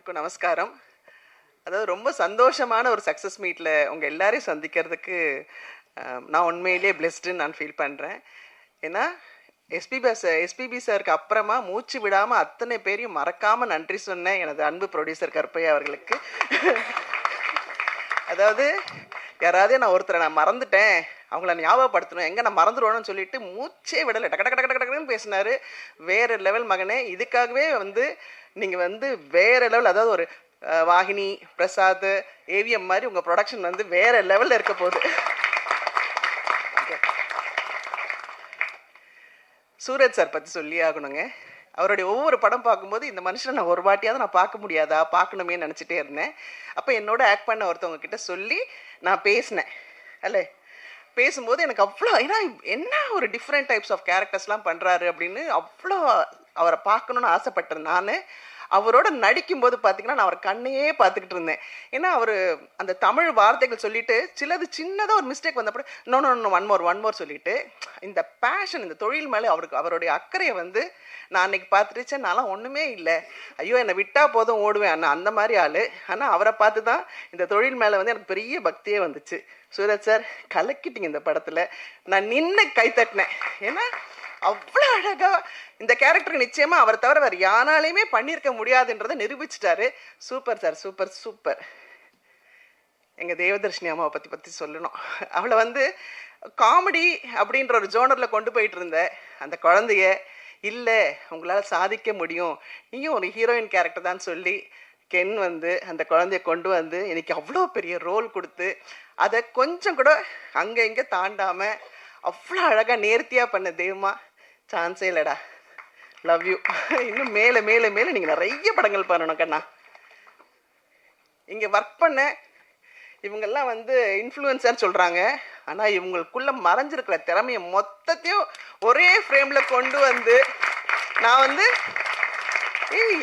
எல்லாருக்கும் நமஸ்காரம். அதாவது ரொம்ப சந்தோஷமான ஒரு சக்ஸஸ் மீட்டில் உங்கள் எல்லாரையும் சந்திக்கிறதுக்கு நான் உண்மையிலேயே பிளெஸ்டுன்னு நான் ஃபீல் பண்ணுறேன். ஏன்னா எஸ்பிபி சாருக்கு அப்புறமா மூச்சு விடாமல் அத்தனை பேரையும் மறக்காமல் நன்றி சொன்னேன் எனது அன்பு ப்ரொடியூசர் கருப்பையா அவர்களுக்கு. அதாவது யாராவது நான் ஒருத்தரை நான் மறந்துட்டேன், அவங்கள ஞாபகப்படுத்தணும், எங்கே நான் மறந்துடுவேன்னு சொல்லிட்டு மூச்சே விடலை, டக்கு டக்கு டக்கு டக்குன்னு பேசினார். வேறு லெவல் மகனே. இதுக்காகவே நீங்கள் வேறு லெவல், அதாவது ஒரு வாகினி பிரசாத் ஏவிஎம் மாதிரி உங்கள் ப்ரொடக்ஷன் வேறு லெவலில் இருக்க போகுது. சூரஜ் சார் பற்றி சொல்லி ஆகணுங்க. அவருடைய ஒவ்வொரு படம் பார்க்கும்போது இந்த மனுஷனை நான் ஒரு வாட்டியாவது நான் பார்க்க முடியாதா, பார்க்கணுமே நினச்சிட்டே இருந்தேன். அப்போ என்னோட ஆக்ட் பண்ண ஒருத்தவங்க கிட்ட சொல்லி நான் பேசினேன். அல்ல பேசும்போது எனக்கு அவ்வளோ என்ன ஒரு டிஃப்ரெண்ட் டைப்ஸ் ஆஃப் கேரக்டர்ஸ்லாம் பண்ணுறாரு அப்படின்னு அவ்வளோ அவரை பார்க்கணுன்னு ஆசைப்பட்டேன். நான் அவரோட நடிக்கும்போது பார்த்தீங்கன்னா நான் அவர் கண்ணையே பார்த்துக்கிட்டு இருந்தேன். ஏன்னா அவர் அந்த தமிழ் வார்த்தைகள் சொல்லிட்டு சிலது சின்னதாக ஒரு மிஸ்டேக் வந்தப்போ ஒன் மோர் சொல்லிட்டு இந்த பேஷன், இந்த தொழில் மேலே அவருடைய அக்கறையை நான் அன்னைக்கு பார்த்துருச்சேன். நான்லாம் ஒன்றுமே இல்லை, ஐயோ என்னை விட்டால் போதும் ஓடுவேன் அண்ணா, அந்த மாதிரி ஆள். ஆனால் அவரை பார்த்து தான் இந்த தொழில் மேலே எனக்கு பெரிய பக்தியே வந்துச்சு. சூரஜ் சார் கலக்கிட்டீங்க இந்த படத்தில். நான் நின்று கை தட்டினேன். ஏன்னா அவ்வளோ அழகாக இந்த கேரக்டருக்கு நிச்சயமாக அவரை தவிர வேறு யாராலையுமே பண்ணியிருக்க முடியாதுன்றதை நிரூபிச்சிட்டாரு. Super sir, super super. எங்கள் தேவதர்ஷினி அம்மாவை பற்றி சொல்லணும். அவளை காமெடி அப்படின்ற ஒரு ஜோனரில் கொண்டு போயிட்டு இருந்த அந்த குழந்தைய, இல்லை உங்களால் சாதிக்க முடியும், நீயும் ஒரு ஹீரோயின் கேரக்டர் தான் சொல்லி கென் அந்த குழந்தைய கொண்டு எனக்கு அவ்வளோ பெரிய ரோல் கொடுத்து அதை கொஞ்சம் கூட அங்கே இங்கே தாண்டாமல் அவ்வளோ அழகாக நேர்த்தியாக பண்ண தெய்வமா, சான்ஸே இல்லைடா. Love you. இன்னும் மேலே மேலே மேலே நீங்கள் நிறைய படங்கள் பண்ணணும் கண்ணா. இங்கே ஒர்க் பண்ண இவங்கெல்லாம் இன்ஃப்ளூயன்சர்னு சொல்கிறாங்க. ஆனால் இவங்களுக்குள்ளே மறைஞ்சிருக்கிற திறமையை மொத்தத்தையும் ஒரே ஃப்ரேமில் கொண்டு நான்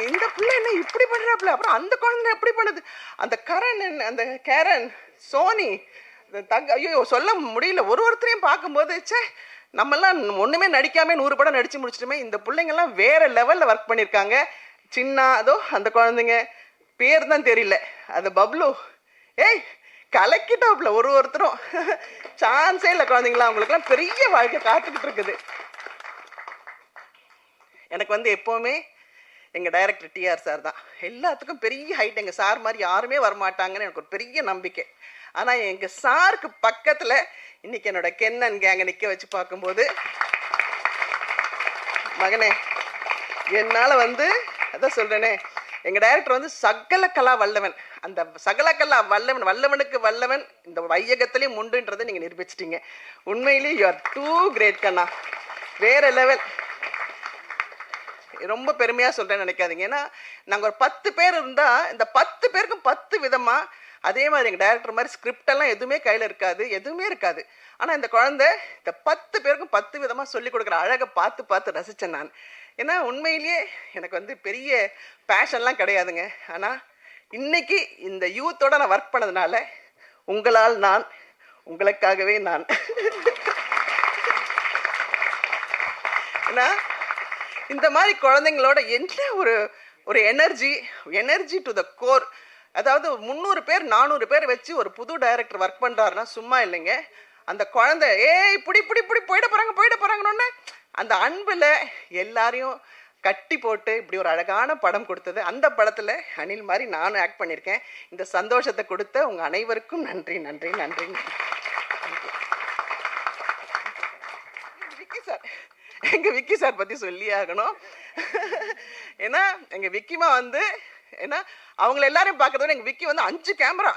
இந்த பிள்ளை என்ன இப்படி பண்ணுறாப்புல, அப்புறம் அந்த குழந்தை எப்படி பண்ணுது, அந்த அந்த கேரன், சோனி, ஐயோ சொல்ல முடியல. ஒருத்தரையும் பார்க்கும்போது நம்மெல்லாம் ஒன்றுமே நடிக்காமல் 100 படம் நடித்து முடிச்சிட்டுமே. இந்த பிள்ளைங்கள்லாம் வேறு லெவலில் ஒர்க் பண்ணியிருக்காங்க. சின்ன அதோ அந்த குழந்தைங்க பேர் தான் தெரியல, அது பப்ளு, ஏய் கலக்கிட்டாப்புல. ஒருத்தரும் சான்ஸே இல்லை. குழந்தைங்களா அவங்களுக்குலாம் பெரிய வாழ்க்கை காத்துக்கிட்டு இருக்குது. எனக்கு எப்போவுமே எங்கள் டைரக்டர் டிஆர் சார் தான் எல்லாத்துக்கும் பெரிய ஹைட். எங்கள் சார் மாதிரி யாருமே வரமாட்டாங்கன்னு எனக்கு ஒரு பெரிய நம்பிக்கை. ஆனால் எங்கள் சாருக்கு பக்கத்தில் இன்றைக்கி என்னோட கென்னன் கேங்கை நிற்க வச்சு பார்க்கும்போது, மகனே என்னால் அதான் சொல்கிறேனே, எங்கள் டைரக்டர் சகல கலா வல்லவன். அந்த சகல கலா வல்லவன், வல்லவனுக்கு வல்லவன் இந்த வையகத்திலையும் உண்டுன்றதை நீங்கள் நிரூபிச்சிட்டீங்க. உண்மையிலேயே யூ ஆர் டூ கிரேட் கண்ணா, வேறு லெவல். ரொம்ப பெருமையாக சொல்கிறேன்னு நினைக்காதீங்க. ஏன்னா நாங்கள் ஒரு 10 பேர் இருந்தால் இந்த 10 பேருக்கும் 10 விதமாக, அதே மாதிரி எங்கள் டைரக்டர் மாதிரி ஸ்கிரிப்டெல்லாம் எதுவுமே கையில் இருக்காது, எதுவுமே இருக்காது. ஆனால் இந்த குழந்தை இந்த 10 பேருக்கும் 10 விதமாக சொல்லிக் கொடுக்குற அழகை பார்த்து பார்த்து ரசித்தேன் நான். ஏன்னா உண்மையிலேயே எனக்கு பெரிய பேஷன்லாம் கிடையாதுங்க. ஆனால் இன்னைக்கு இந்த யூத்தோட நான் ஒர்க் பண்ணதுனால உங்களால் நான், உங்களுக்காகவே நான். ஏன்னா இந்த மாதிரி குழந்தைங்களோட என்ன ஒரு எனர்ஜி டு த கோர். அதாவது 300 பேர் 400 பேர் வச்சு ஒரு புது டைரக்டர் ஒர்க் பண்ணுறாருன்னா சும்மா இல்லைங்க. அந்த குழந்தை இப்படி போயிட போகிறாங்கன்னு அந்த அன்பில் எல்லாரையும் கட்டி போட்டு இப்படி ஒரு அழகான படம் கொடுத்தது. அந்த படத்தில் அனில் மாதிரி நானும் ஆக்ட் பண்ணியிருக்கேன். இந்த சந்தோஷத்தை கொடுத்த உங்கள் அனைவருக்கும் நன்றி நன்றி நன்றி. விக்கி சார், எங்கள் விக்கி சார் பற்றி சொல்லி ஆகணும். ஏன்னா எங்கள் விக்கிமா ஏன்னா அவங்கள எல்லாரையும் பார்க்கறதோட எங்கள் விக்கி 5 கேமரா,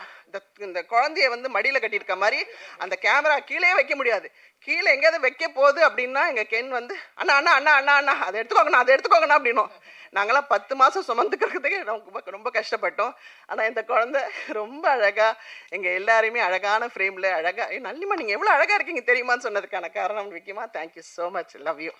இந்த குழந்தைய மடியில் கட்டியிருக்க மாதிரி அந்த கேமரா கீழே வைக்க முடியாது. கீழே எங்கேயாவது வைக்க போகுது அப்படின்னா எங்கள் கென் அண்ணா அண்ணா அண்ணா அண்ணா அண்ணா அதை எடுத்துக்கோங்கண்ணா அப்படின்னும். நாங்களாம் 10 மாதம் சுமந்துக்கிறதுக்கு ரொம்ப கஷ்டப்பட்டோம். ஆனால் இந்த குழந்தை ரொம்ப அழகாக எங்கள் எல்லாரையுமே அழகான ஃப்ரேமில் அழகாக, நல்லிமா நீங்கள் எவ்வளோ அழகாக இருக்கீங்க தெரியுமான்னு சொன்னதுக்கான காரணம் விக்கிமா. Thank you so much. Love you.